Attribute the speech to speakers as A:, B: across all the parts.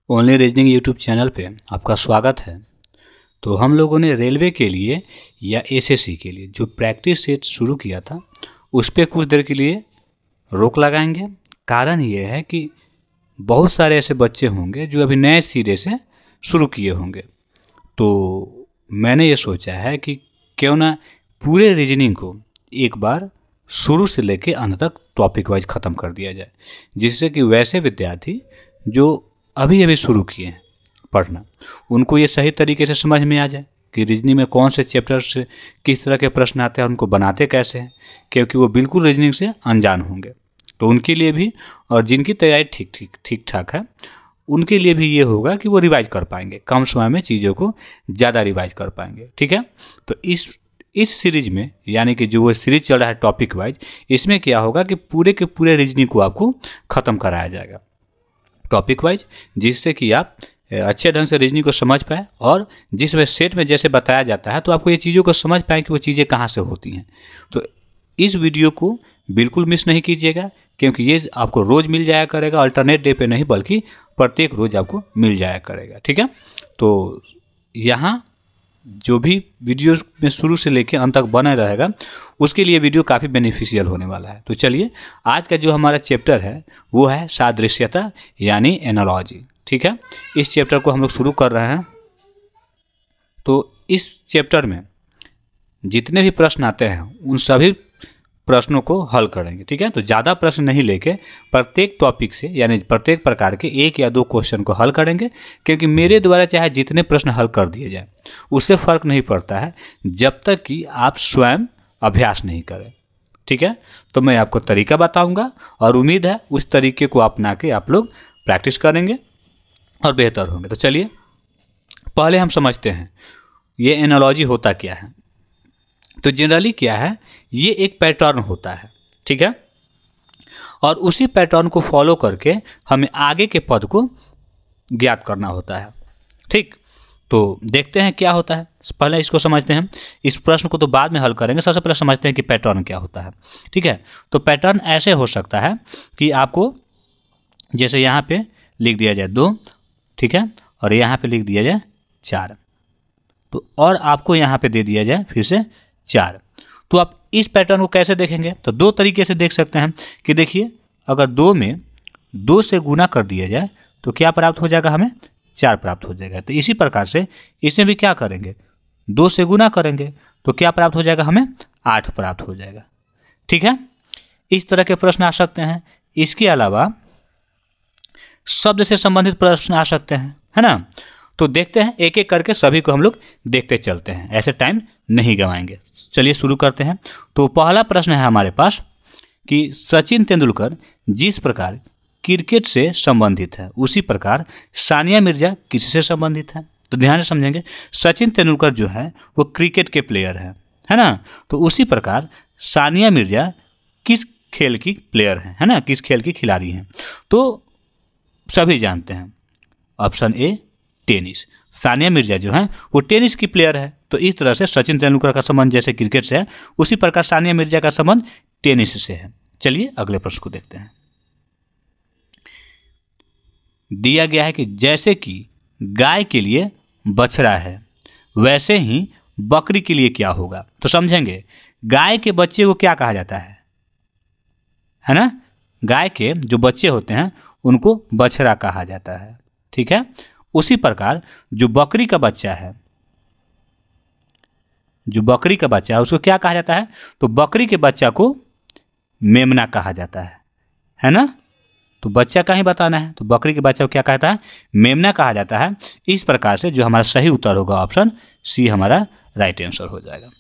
A: Only reasoning YouTube channel पे आपका स्वागत है। तो हम लोगों ने रेलवे के लिए या एसएससी के लिए जो प्रैक्टिस सेट शुरू किया था उस पर कुछ देर के लिए रोक लगाएंगे। कारण ये है कि बहुत सारे ऐसे बच्चे होंगे जो अभी नए सिरे से शुरू किए होंगे। तो मैंने ये सोचा है कि क्यों ना पूरे रीजनिंग को एक बार शुरू से लेके अंत तक टॉपिक वाइज ख़त्म कर दिया जाए, जिससे कि वैसे विद्यार्थी जो अभी अभी शुरू किए हैं पढ़ना, उनको ये सही तरीके से समझ में आ जाए कि रीजनिंग में कौन से चैप्टर से किस तरह के प्रश्न आते हैं, उनको बनाते कैसे हैं, क्योंकि वो बिल्कुल रीजनिंग से अनजान होंगे। तो उनके लिए भी, और जिनकी तैयारी ठीक ठाक है, उनके लिए भी ये होगा कि वो रिवाइज कर पाएंगे, कम समय में चीज़ों को ज़्यादा रिवाइज कर पाएंगे। ठीक है, तो इस सीरीज में, यानी कि जो वो सीरीज चल रहा है टॉपिक वाइज, इसमें क्या होगा कि पूरे के पूरे रीजनिंग को आपको ख़त्म कराया जाएगा टॉपिक वाइज, जिससे कि आप अच्छे ढंग से रीजनिंग को समझ पाएँ और जिस वे सेट में जैसे बताया जाता है तो आपको ये चीज़ों को समझ पाएँ कि वो चीज़ें कहाँ से होती हैं। तो इस वीडियो को बिल्कुल मिस नहीं कीजिएगा, क्योंकि ये आपको रोज़ मिल जाया करेगा, अल्टरनेट डे पे नहीं बल्कि प्रत्येक रोज़ आपको मिल जाया करेगा। ठीक है, तो यहाँ जो भी वीडियो में शुरू से लेकर अंत तक बना रहेगा उसके लिए वीडियो काफ़ी बेनिफिशियल होने वाला है। तो चलिए, आज का जो हमारा चैप्टर है वो है सादृश्यता यानी एनालॉजी। ठीक है, इस चैप्टर को हम लोग शुरू कर रहे हैं। तो इस चैप्टर में जितने भी प्रश्न आते हैं उन सभी प्रश्नों को हल करेंगे। ठीक है, तो ज़्यादा प्रश्न नहीं लेके प्रत्येक टॉपिक से, यानी प्रत्येक प्रकार के 1 या 2 क्वेश्चन को हल करेंगे, क्योंकि मेरे द्वारा चाहे जितने प्रश्न हल कर दिए जाए उससे फ़र्क नहीं पड़ता है जब तक कि आप स्वयं अभ्यास नहीं करें। ठीक है, तो मैं आपको तरीका बताऊंगा और उम्मीद है उस तरीके को अपना के आप लोग प्रैक्टिस करेंगे और बेहतर होंगे। तो चलिए, पहले हम समझते हैं ये एनालॉजी होता क्या है। तो जनरली क्या है, ये एक पैटर्न होता है। ठीक है, और उसी पैटर्न को फॉलो करके हमें आगे के पद को ज्ञात करना होता है। ठीक, तो देखते हैं क्या होता है। पहले इसको समझते हैं, इस प्रश्न को तो बाद में हल करेंगे, सबसे पहले समझते हैं कि पैटर्न क्या होता है। ठीक है, तो पैटर्न ऐसे हो सकता है कि आपको जैसे यहाँ पे लिख दिया जाए 2, ठीक है, और यहाँ पे लिख दिया जाए 4, तो और आपको यहाँ पे दे दिया जाए फिर से 4। तो आप इस पैटर्न को कैसे देखेंगे, तो 2 तरीके से देख सकते हैं कि देखिए, अगर 2 में 2 से गुना कर दिया जाए तो क्या प्राप्त हो जाएगा, हमें 4 प्राप्त हो जाएगा। तो इसी प्रकार से इसमें भी क्या करेंगे, 2 से गुना करेंगे तो क्या प्राप्त हो जाएगा, हमें 8 प्राप्त हो जाएगा। ठीक है, इस तरह के प्रश्न आ सकते हैं। इसके अलावा शब्द से संबंधित प्रश्न आ सकते हैं, है ना। तो देखते हैं, एक एक करके सभी को हम लोग देखते चलते हैं, ऐसे टाइम नहीं गंवाएंगे। चलिए शुरू करते हैं। तो पहला प्रश्न है हमारे पास कि सचिन तेंदुलकर जिस प्रकार क्रिकेट से संबंधित है उसी प्रकार सानिया मिर्जा किससे संबंधित है। तो ध्यान से समझेंगे, सचिन तेंदुलकर जो है वो क्रिकेट के प्लेयर हैं, है ना। तो उसी प्रकार सानिया मिर्जा किस खेल की प्लेयर है ना, किस खेल की खिलाड़ी हैं। तो सभी जानते हैं, option A tennis. Sania Mirza जो है वो टेनिस की प्लेयर है। तो इस तरह से सचिन तेंदुलकर का संबंध जैसे क्रिकेट से है उसी प्रकार सानिया मिर्जा का संबंध टेनिस से है। चलिए अगले प्रश्न को देखते हैं। दिया गया है कि जैसे कि गाय के लिए बछड़ा है वैसे ही बकरी के लिए क्या होगा। तो समझेंगे, गाय के बच्चे को क्या कहा जाता है ना। गाय के जो बच्चे होते हैं उनको बछड़ा कहा जाता है। ठीक है, उसी प्रकार जो बकरी का बच्चा है, उसको क्या कहा जाता है, तो बकरी के बच्चा को मेमना कहा जाता है ना। तो बच्चा का ही बताना है, तो बकरी के बच्चा को क्या कहता है, मेमना कहा जाता है। इस प्रकार से जो हमारा सही उत्तर होगा ऑप्शन सी हमारा राइट आंसर हो जाएगा।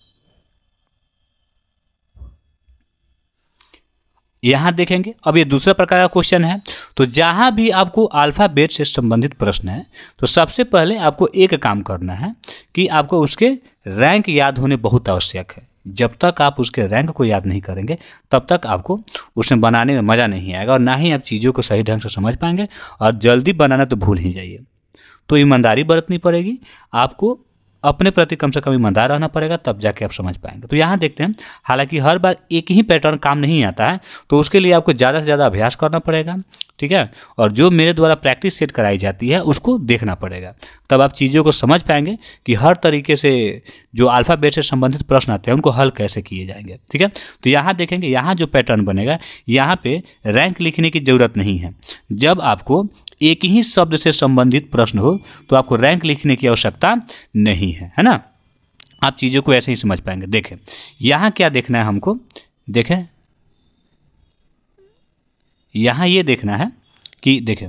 A: यहाँ देखेंगे, अब ये दूसरा प्रकार का क्वेश्चन है। तो जहाँ भी आपको अल्फ़ाबेट से संबंधित प्रश्न है तो सबसे पहले आपको एक काम करना है कि आपको उसके रैंक याद होने बहुत आवश्यक है। जब तक आप उसके रैंक को याद नहीं करेंगे तब तक आपको उसमें बनाने में मज़ा नहीं आएगा और ना ही आप चीज़ों को सही ढंग से समझ पाएंगे, और जल्दी बनाना तो भूल ही जाइए। तो ईमानदारी बरतनी पड़ेगी आपको। अपने प्रति कम से कम ईमानदार रहना पड़ेगा, तब जाके आप समझ पाएंगे। तो यहाँ देखते हैं, हालांकि हर बार एक ही पैटर्न काम नहीं आता है, तो उसके लिए आपको ज़्यादा से ज़्यादा अभ्यास करना पड़ेगा, ठीक है। और जो मेरे द्वारा प्रैक्टिस सेट कराई जाती है उसको देखना पड़ेगा, तब आप चीज़ों को समझ पाएंगे कि हर तरीके से जो अल्फ़ाबेट से संबंधित प्रश्न आते हैं उनको हल कैसे किए जाएंगे, ठीक है। तो यहाँ देखेंगे, यहाँ जो पैटर्न बनेगा, यहाँ पे रैंक लिखने की ज़रूरत नहीं है। जब आपको एक ही शब्द से संबंधित प्रश्न हो तो आपको रैंक लिखने की आवश्यकता नहीं है ना। आप चीज़ों को ऐसे ही समझ पाएंगे। देखें यहाँ क्या देखना है हमको, देखें यहाँ ये देखना है कि देखें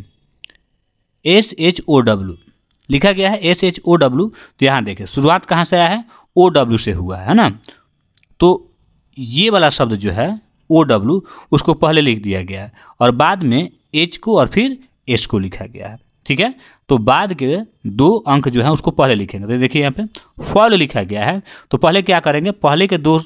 A: SHOW लिखा गया है, SHOW। तो यहाँ देखें शुरुआत कहाँ से आया है, OW से हुआ है ना। तो ये वाला शब्द जो है OW उसको पहले लिख दिया गया है और बाद में H को और फिर S को लिखा गया है, ठीक है। तो बाद के 2 अंक जो है उसको पहले लिखेंगे। तो देखिए यहाँ पे फॉल लिखा गया है, तो पहले क्या करेंगे, पहले के 2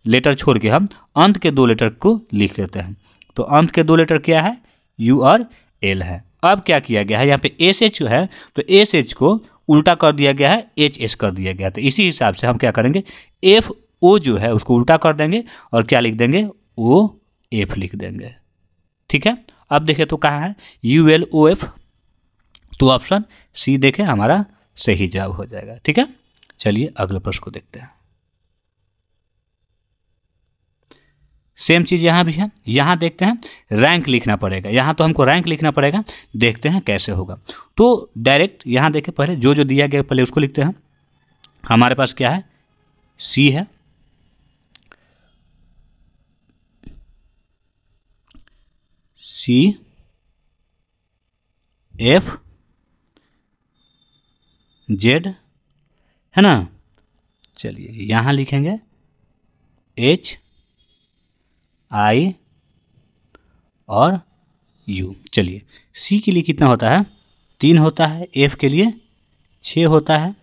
A: लेटर छोड़ के हम अंत के 2 लेटर को लिख लेते हैं। तो अंत के 2 लेटर क्या है, U और L है। अब क्या किया गया है, यहाँ पे SH है तो SH को उल्टा कर दिया गया है, HS कर दिया गया। तो इसी हिसाब से हम क्या करेंगे, FO जो है उसको उल्टा कर देंगे और क्या लिख देंगे, OF लिख देंगे, ठीक है। अब देखें तो कहाँ है, ULOF। तो ऑप्शन सी देखें हमारा सही जवाब हो जाएगा, ठीक है। चलिए अगले प्रश्न को देखते हैं। सेम चीज़ यहाँ भी है, यहाँ देखते हैं रैंक लिखना पड़ेगा। यहाँ तो हमको रैंक लिखना पड़ेगा, देखते हैं कैसे होगा। तो डायरेक्ट यहाँ देखें, पहले जो जो दिया गया पहले उसको लिखते हैं। हमारे पास क्या है, सी है, CF Z है ना। चलिए यहाँ लिखेंगे HI और U। चलिए C के लिए कितना होता है, 3 होता है, F के लिए 6 होता है,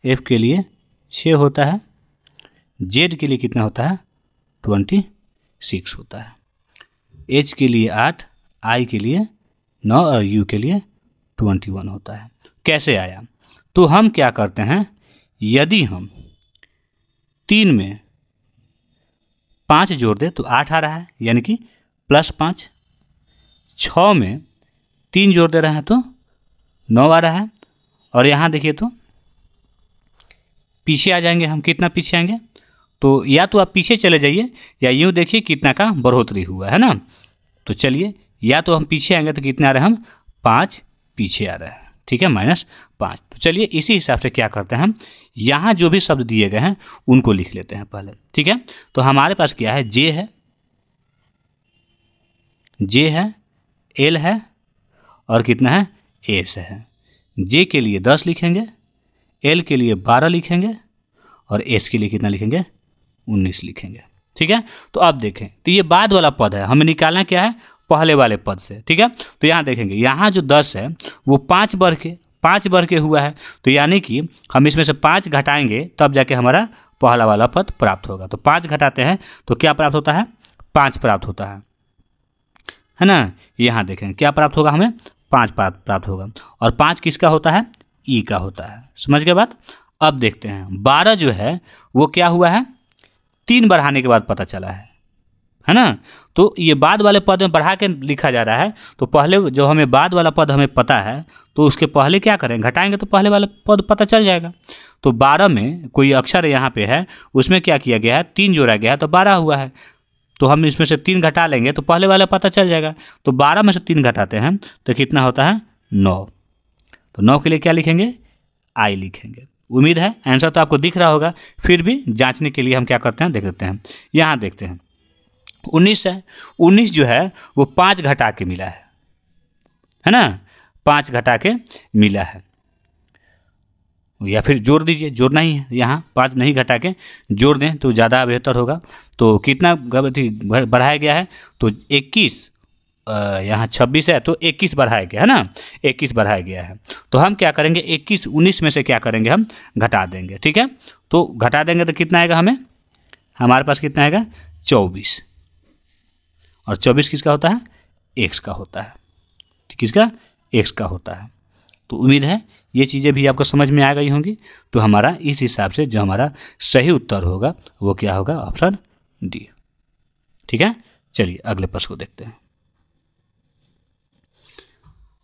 A: F के लिए 6 होता है, Z के लिए कितना होता है, 26 होता है, H के लिए 8, I के लिए 9 और U के लिए 21 होता है। कैसे आया, तो हम क्या करते हैं, यदि हम 3 में 5 जोड़ दें तो 8 आ रहा है, यानी कि +5। 6 में 3 जोड़ दे रहे हैं तो 9 आ रहा है। और यहाँ देखिए तो पीछे आ जाएंगे हम, कितना पीछे आएंगे, तो या तो आप पीछे चले जाइए या यूँ देखिए कितना का बढ़ोतरी हुआ है ना। तो चलिए या तो हम पीछे आएंगे तो कितने आ रहे हैं, हम 5 पीछे आ रहे हैं, ठीक है, -5। तो चलिए इसी हिसाब से क्या करते हैं, हम यहाँ जो भी शब्द दिए गए हैं उनको लिख लेते हैं पहले, ठीक है। तो हमारे पास क्या है, J है, L है और कितना है, S है। J के लिए 10 लिखेंगे, L के लिए 12 लिखेंगे और S के लिए कितना लिखेंगे, 19 लिखेंगे, ठीक है। तो अब देखें, तो ये बाद वाला पद है, हमें निकालना क्या है, पहले वाले पद से, ठीक है। तो यहाँ देखेंगे, यहाँ जो 10 है वो 5 वर्ग के हुआ है, तो यानी कि हम इसमें से 5 घटाएंगे तब जाके हमारा पहला वाला पद प्राप्त होगा। तो 5 घटाते हैं तो क्या प्राप्त होता है, 5 प्राप्त होता है ना। यहाँ देखें क्या प्राप्त होगा, हमें 5 प्राप्त होगा। और 5 किसका होता है, ई का होता है, समझ गए बात। अब देखते हैं 12 जो है वो क्या हुआ है, 3 बढ़ाने के बाद पता चला है ना। तो ये बाद वाले पद में बढ़ा के लिखा जा रहा है, तो पहले जो हमें बाद वाला पद हमें पता है तो उसके पहले क्या करेंगे, घटाएंगे तो पहले वाला पद पता चल जाएगा। तो 12 में कोई अक्षर यहाँ पे है, उसमें क्या किया गया है, 3 जोड़ा गया है तो 12 हुआ है। तो हम इसमें से 3 घटा लेंगे तो पहले वाला पता चल जाएगा। तो 12 में से 3 घटाते हैं तो कितना होता है, 9। तो 9 के लिए क्या लिखेंगे, I लिखेंगे। उम्मीद है आंसर तो आपको दिख रहा होगा, फिर भी जांचने के लिए हम क्या करते हैं, देख लेते हैं। यहाँ देखते हैं 19 है, 19 जो है वो 5 घटा के मिला है ना, 5 घटा के मिला है। या फिर जोड़ दीजिए, जोड़ना ही है, यहाँ 5 नहीं घटा के जोड़ दें तो ज़्यादा बेहतर होगा। तो कितना बढ़ाया गया है, तो 21, यहाँ 26 है तो 21 बढ़ाया गया है ना, 21 बढ़ाया गया है। तो हम क्या करेंगे, 21 19 में से क्या करेंगे, हम घटा देंगे, ठीक है। तो घटा देंगे तो कितना आएगा, हमें हमारे पास कितना आएगा, 24। और 24 किसका होता है, x का होता है, किसका, x का होता है। तो उम्मीद है ये चीज़ें भी आपको समझ में आ गई होंगी। तो हमारा इस हिसाब से जो हमारा सही उत्तर होगा वो क्या होगा, ऑप्शन डी। ठीक है, चलिए अगले प्रश्न को देखते हैं।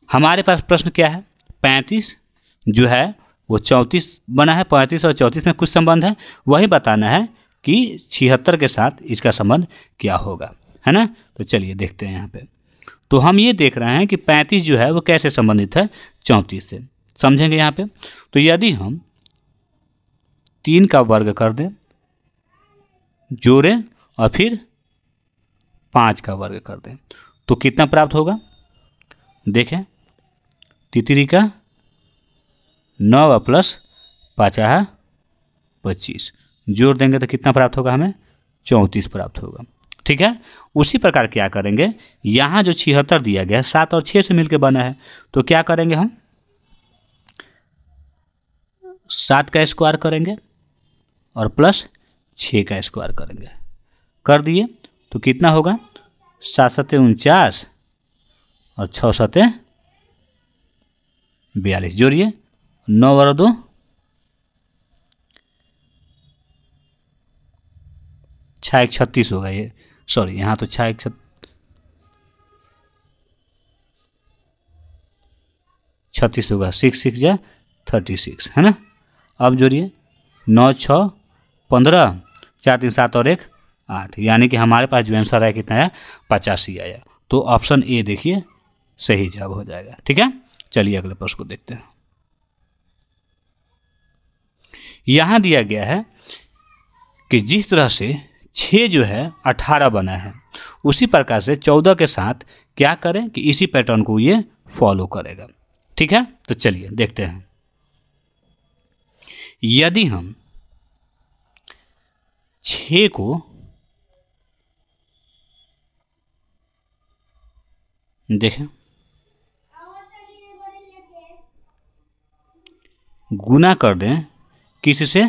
A: हमारे पास प्रश्न क्या है, 35 जो है वो 34 बना है, 35 और 34 में कुछ संबंध है, वही बताना है कि 76 के साथ इसका संबंध क्या होगा, है ना। तो चलिए देखते हैं यहाँ पे। तो हम ये देख रहे हैं कि 35 जो है वो कैसे संबंधित है 34 से, समझेंगे यहाँ पे। तो यदि हम 3 का वर्ग कर दें, जोड़ें और फिर 5 का वर्ग कर दें तो कितना प्राप्त होगा, देखें। तितरी का 9 प्लस 5 है 25, जोड़ देंगे तो कितना प्राप्त होगा, हमें 34 प्राप्त होगा। ठीक है, उसी प्रकार क्या करेंगे, यहाँ जो 76 दिया गया है 7 और 6 से मिलकर बना है, तो क्या करेंगे हम 7 का स्क्वायर करेंगे और प्लस 6 का स्क्वायर करेंगे, कर दिए तो कितना होगा 7 सत्ते 49 और 6 सत्ते 42, जोड़िए 9 और 2 6 1 36 होगा, ये सॉरी यहाँ तो 6 1 36 होगा, 6 6 जा 36, है ना। अब जोड़िए 9 6 15 4 3 7 और 1 8, यानी कि हमारे पास जो आंसर है कितना है 85 आया। तो ऑप्शन ए देखिए सही जवाब हो जाएगा। ठीक है, चलिए अगले प्रश्न को देखते हैं। यहाँ दिया गया है कि जिस तरह से 6 जो है 18 बना है, उसी प्रकार से 14 के साथ क्या करें कि इसी पैटर्न को ये फॉलो करेगा। ठीक है, तो चलिए देखते हैं। यदि हम 6 को देखें, गुना कर दें किससे,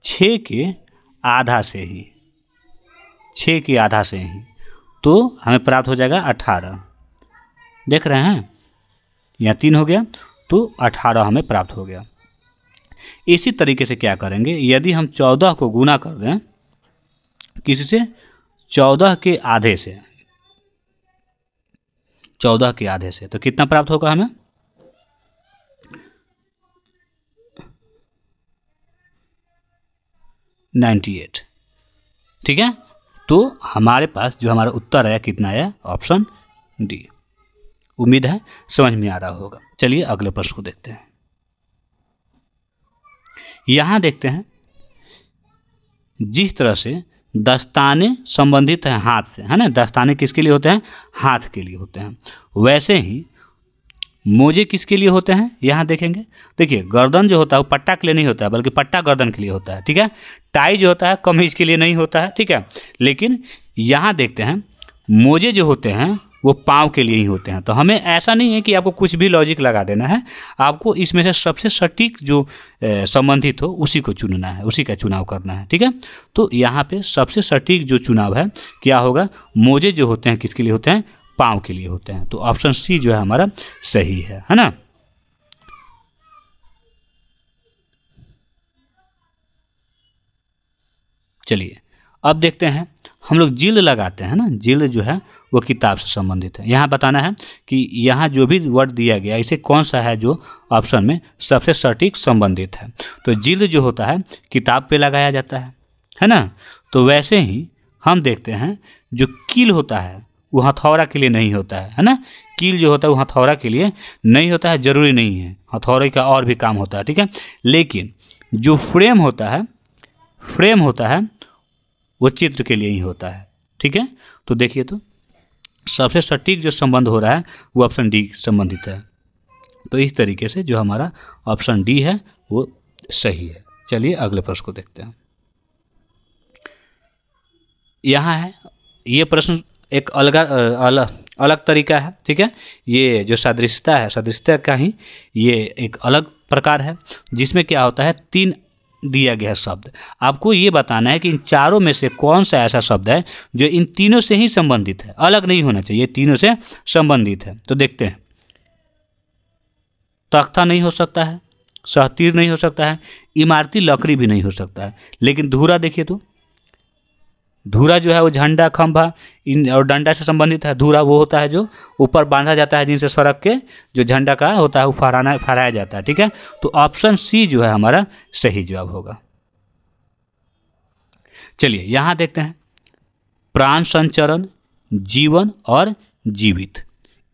A: 6 के आधा से ही, 6 के आधा से ही, तो हमें प्राप्त हो जाएगा 18। देख रहे हैं, यहाँ 3 हो गया तो 18 हमें प्राप्त हो गया। इसी तरीके से क्या करेंगे, यदि हम 14 को गुना कर दें किससे, 14 के आधे से, 14 के आधे से, तो कितना प्राप्त होगा हमें 98। ठीक है, तो हमारे पास जो हमारा उत्तर आया कितना आया, ऑप्शन डी। उम्मीद है समझ में आ रहा होगा। चलिए अगले प्रश्न को देखते हैं। यहां देखते हैं, जिस तरह से दस्ताने संबंधित हैं हाथ से, है ना, दस्ताने किसके लिए होते हैं, हाथ के लिए होते हैं, वैसे ही मोजे किसके लिए होते हैं, यहाँ देखेंगे। देखिए गर्दन जो होता है वो पट्टा के लिए नहीं होता है, बल्कि पट्टा गर्दन के लिए होता है। ठीक है, टाई जो होता है कमीज के लिए नहीं होता है। ठीक है, लेकिन यहाँ देखते हैं मोजे जो होते हैं वो पाँव के लिए ही होते हैं। तो हमें ऐसा नहीं है कि आपको कुछ भी लॉजिक लगा देना है, आपको इसमें से सबसे सटीक जो संबंधित हो उसी को चुनना है, उसी का चुनाव करना है। ठीक है, तो यहाँ पे सबसे सटीक जो चुनाव है क्या होगा, मोजे जो होते हैं किसके लिए होते हैं, पाँव के लिए होते हैं। तो ऑप्शन सी जो है हमारा सही है ना। चलिए अब देखते हैं, हम लोग जिल्द लगाते हैं ना, जिल्द जो है वो किताब से संबंधित है। यहाँ बताना है कि यहाँ जो भी वर्ड दिया गया इसे कौन सा है जो ऑप्शन में सबसे सटीक संबंधित है। तो जिल्द जो होता है किताब पे लगाया जाता है ना। तो वैसे ही हम देखते हैं जो कील होता है वो हथौड़ा के लिए नहीं होता है ना। कील जो होता है वो हथौड़ा के लिए नहीं होता है, जरूरी नहीं है, हथौड़े का और भी काम होता है। ठीक है, लेकिन जो फ्रेम होता है वो चित्र के लिए ही होता है। ठीक है, तो देखिए तो सबसे सटीक जो संबंध हो रहा है वो ऑप्शन डी संबंधित है। तो इस तरीके से जो हमारा ऑप्शन डी है वो सही है। चलिए अगले प्रश्न को देखते हैं। यहाँ है ये प्रश्न एक अलग तरीका है। ठीक है, ये जो सदृशता है, सदृशता का ही ये एक अलग प्रकार है, जिसमें क्या होता है 3 दिया गया शब्द, आपको ये बताना है कि इन चारों में से कौन सा ऐसा शब्द है जो इन तीनों से ही संबंधित है, अलग नहीं होना चाहिए, तीनों से संबंधित है। तो देखते हैं, तख्ता नहीं हो सकता है, सहतीर नहीं हो सकता है, इमारती लकड़ी भी नहीं हो सकता है। लेकिन धूरा देखिए तो, धूरा जो है वो झंडा, खंभा इन और डंडा से संबंधित है। धूरा वो होता है जो ऊपर बांधा जाता है, जिनसे सड़क के जो झंडा का होता है वो फहराया जाता है। ठीक है, तो ऑप्शन सी जो है हमारा सही जवाब होगा। चलिए यहाँ देखते हैं, प्राण संचरण, जीवन और जीवित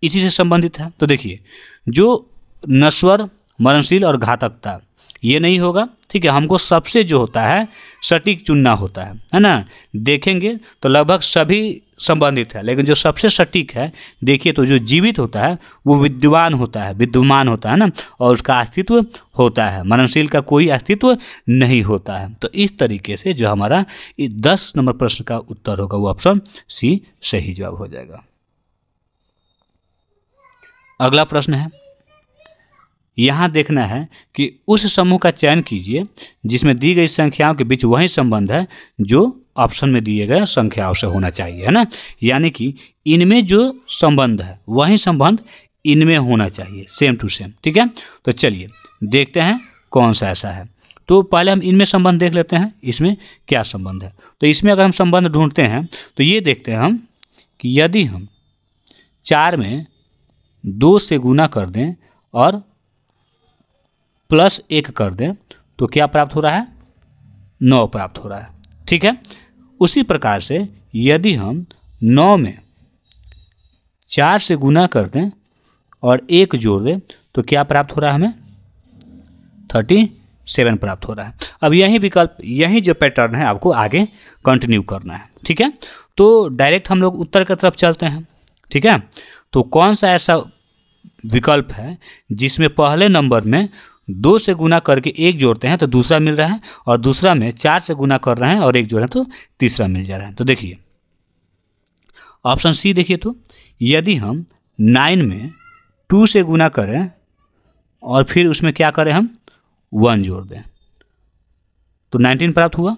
A: इसी से संबंधित है। तो देखिए, जो नश्वर, मरणशील और घातकता ये नहीं होगा। ठीक है, हमको सबसे जो होता है सटीक चुनना होता है ना। देखेंगे तो लगभग सभी संबंधित है, लेकिन जो सबसे सटीक है देखिए तो जो जीवित होता है वो विद्यमान होता है ना, और उसका अस्तित्व होता है। मरणशील का कोई अस्तित्व नहीं होता है। तो इस तरीके से जो हमारा 10 नंबर प्रश्न का उत्तर होगा वो ऑप्शन सी सही जवाब हो जाएगा। अगला प्रश्न है, यहाँ देखना है कि उस समूह का चयन कीजिए जिसमें दी गई संख्याओं के बीच वही संबंध है जो ऑप्शन में दिए गए संख्याओं से होना चाहिए, है ना। यानी कि इनमें जो संबंध है वही संबंध इनमें होना चाहिए, सेम टू सेम। ठीक है, तो चलिए देखते हैं कौन सा ऐसा है। तो पहले हम इनमें संबंध देख लेते हैं, इसमें क्या संबंध है। तो इसमें अगर हम संबंध ढूंढते हैं तो ये देखते हैं हम कि यदि हम 4 में 2 से गुना कर दें और +1 कर दें तो क्या प्राप्त हो रहा है, 9 प्राप्त हो रहा है। ठीक है, उसी प्रकार से यदि हम 9 में 4 से गुना कर दें और 1 जोड़ दें तो क्या प्राप्त हो रहा है, हमें 37 प्राप्त हो रहा है। अब यही विकल्प, यही जो पैटर्न है आपको आगे कंटिन्यू करना है। ठीक है, तो डायरेक्ट हम लोग उत्तर की तरफ चलते हैं। ठीक है, तो कौन सा ऐसा विकल्प है जिसमें पहले नंबर में 2 से गुना करके 1 जोड़ते हैं तो दूसरा मिल रहा है, और दूसरा में 4 से गुना कर रहे हैं और 1 जोड़ रहे हैं तो तीसरा मिल जा रहा है। तो देखिए ऑप्शन सी देखिए, तो यदि हम 9 में 2 से गुना करें और फिर उसमें क्या करें, हम 1 जोड़ दें तो 19 प्राप्त हुआ।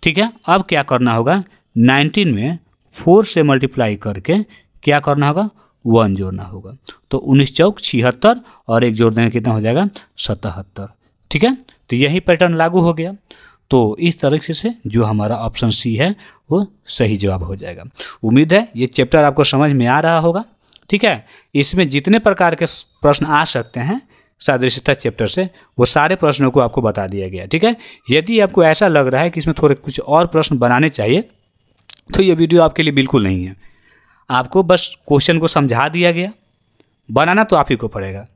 A: ठीक है, अब क्या करना होगा, 19 में 4 से मल्टीप्लाई करके क्या करना होगा, 1 जोड़ना होगा। तो 19 चौक 76 और 1 जोड़ देंगे कितना हो जाएगा, 77। ठीक है, तो यही पैटर्न लागू हो गया। तो इस तरीके से जो हमारा ऑप्शन सी है वो सही जवाब हो जाएगा। उम्मीद है ये चैप्टर आपको समझ में आ रहा होगा। ठीक है, इसमें जितने प्रकार के प्रश्न आ सकते हैं सादृश्यता चैप्टर से, वो सारे प्रश्नों को आपको बता दिया गया। ठीक है, यदि आपको ऐसा लग रहा है कि इसमें थोड़े कुछ और प्रश्न बनाने चाहिए तो ये वीडियो आपके लिए बिल्कुल नहीं है। आपको बस क्वेश्चन को समझा दिया गया, बनाना तो आप ही को पड़ेगा।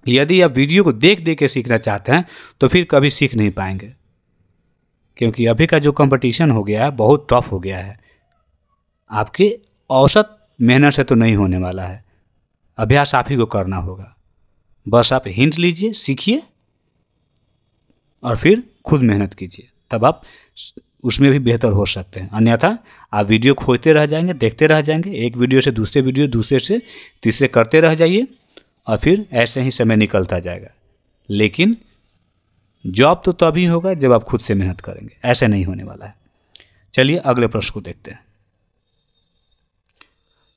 A: यदि आप वीडियो को देख देख के सीखना चाहते हैं तो फिर कभी सीख नहीं पाएंगे, क्योंकि अभी का जो कंपटीशन हो गया है बहुत टफ हो गया है। आपके औसत मेहनत से तो नहीं होने वाला है, अभ्यास आप ही को करना होगा। बस आप हिंट लीजिए, सीखिए और फिर खुद मेहनत कीजिए, तब आप उसमें भी बेहतर हो सकते हैं। अन्यथा आप वीडियो खोजते रह जाएंगे, देखते रह जाएंगे, एक वीडियो से दूसरे वीडियो, दूसरे से तीसरे करते रह जाइए और फिर ऐसे ही समय निकलता जाएगा। लेकिन जॉब तो तभी होगा जब आप खुद से मेहनत करेंगे, ऐसे नहीं होने वाला है। चलिए अगले प्रश्न को देखते हैं।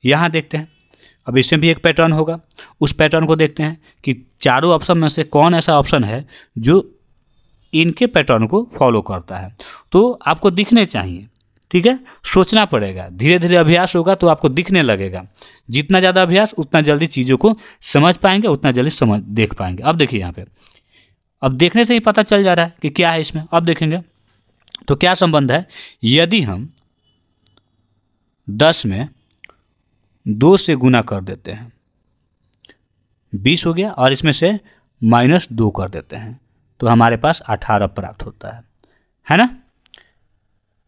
A: यहाँ देखते हैं, अब इसमें भी एक पैटर्न होगा। उस पैटर्न को देखते हैं कि चारों ऑप्शन में से कौन ऐसा ऑप्शन है जो इनके पैटर्न को फॉलो करता है। तो आपको दिखने चाहिए। ठीक है, सोचना पड़ेगा, धीरे धीरे अभ्यास होगा तो आपको दिखने लगेगा। जितना ज़्यादा अभ्यास उतना जल्दी चीज़ों को समझ पाएंगे, उतना जल्दी देख पाएंगे। अब देखिए यहाँ पे, अब देखने से ही पता चल जा रहा है कि क्या है इसमें। अब देखेंगे तो क्या संबंध है, यदि हम 10 में 2 से गुना कर देते हैं 20 हो गया, और इसमें से -2 कर देते हैं तो हमारे पास 18 प्राप्त होता है ना।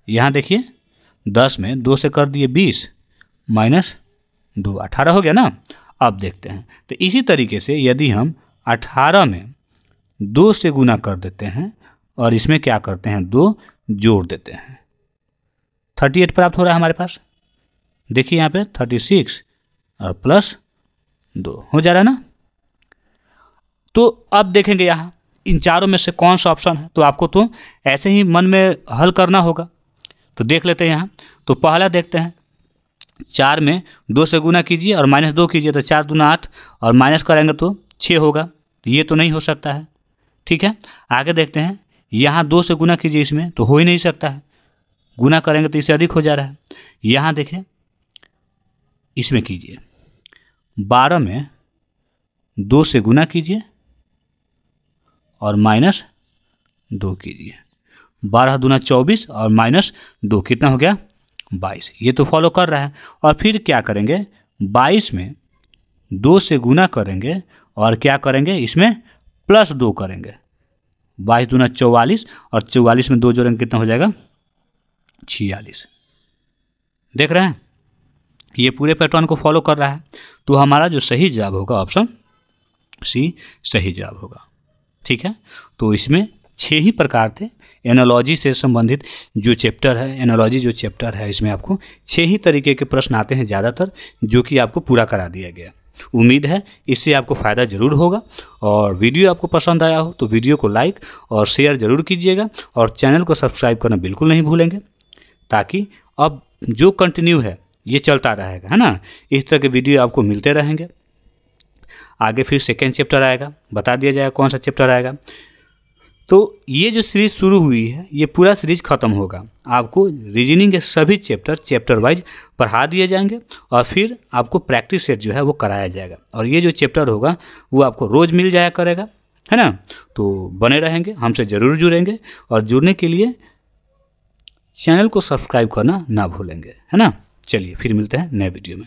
A: यहाँ देखिए 10 में 2 से कर दिए 20 -2 18 हो गया ना। अब देखते हैं तो इसी तरीके से यदि हम 18 में 2 से गुना कर देते हैं और इसमें क्या करते हैं, 2 जोड़ देते हैं, 38 प्राप्त हो रहा है हमारे पास। देखिए यहाँ पे 36 और +2 हो जा रहा है ना। तो अब देखेंगे यहाँ इन चारों में से कौन सा ऑप्शन है, तो आपको तो ऐसे ही मन में हल करना होगा। तो देख लेते हैं यहाँ। तो पहला देखते हैं, 4 में 2 से गुना कीजिए और -2 कीजिए तो 4 दूना 8 और माइनस करेंगे तो 6 होगा, तो ये तो नहीं हो सकता है। ठीक है, आगे देखते हैं। यहाँ 2 से गुना कीजिए, इसमें तो हो ही नहीं सकता है, गुना करेंगे तो इससे अधिक हो जा रहा है। यहाँ देखें, इसमें कीजिए 12 में 2 से गुना कीजिए और -2 कीजिए। 12 दूना 24 और -2 कितना हो गया? 22। ये तो फॉलो कर रहा है। और फिर क्या करेंगे, 22 में 2 से गुना करेंगे और क्या करेंगे, इसमें +2 करेंगे। 22 दूना 44 और 44 में 2 जोड़ेंगे, कितना हो जाएगा? 46। देख रहे हैं, ये पूरे पैटर्न को फॉलो कर रहा है। तो हमारा जो सही जवाब होगा ऑप्शन सी सही जवाब होगा। ठीक है, तो इसमें 6 ही प्रकार थे। एनालॉजी से संबंधित जो चैप्टर है, एनालॉजी जो चैप्टर है, इसमें आपको 6 ही तरीके के प्रश्न आते हैं ज़्यादातर, जो कि आपको पूरा करा दिया गया। उम्मीद है इससे आपको फ़ायदा ज़रूर होगा। और वीडियो आपको पसंद आया हो तो वीडियो को लाइक और शेयर ज़रूर कीजिएगा और चैनल को सब्सक्राइब करना बिल्कुल नहीं भूलेंगे, ताकि अब जो कंटिन्यू है ये चलता रहेगा, है ना। इस तरह के वीडियो आपको मिलते रहेंगे। आगे फिर सेकेंड चैप्टर आएगा, बता दिया जाएगा कौन सा चैप्टर आएगा। तो ये जो सीरीज़ शुरू हुई है, ये पूरा सीरीज़ ख़त्म होगा। आपको रीजनिंग के सभी चैप्टर वाइज पढ़ा दिए जाएंगे और फिर आपको प्रैक्टिस सेट जो है वो कराया जाएगा। और ये जो चैप्टर होगा वो आपको रोज़ मिल जाया करेगा, है ना। तो बने रहेंगे, हमसे ज़रूर जुड़ेंगे और जुड़ने के लिए चैनल को सब्सक्राइब करना ना भूलेंगे, है ना। चलिए फिर मिलते हैं नए वीडियो में।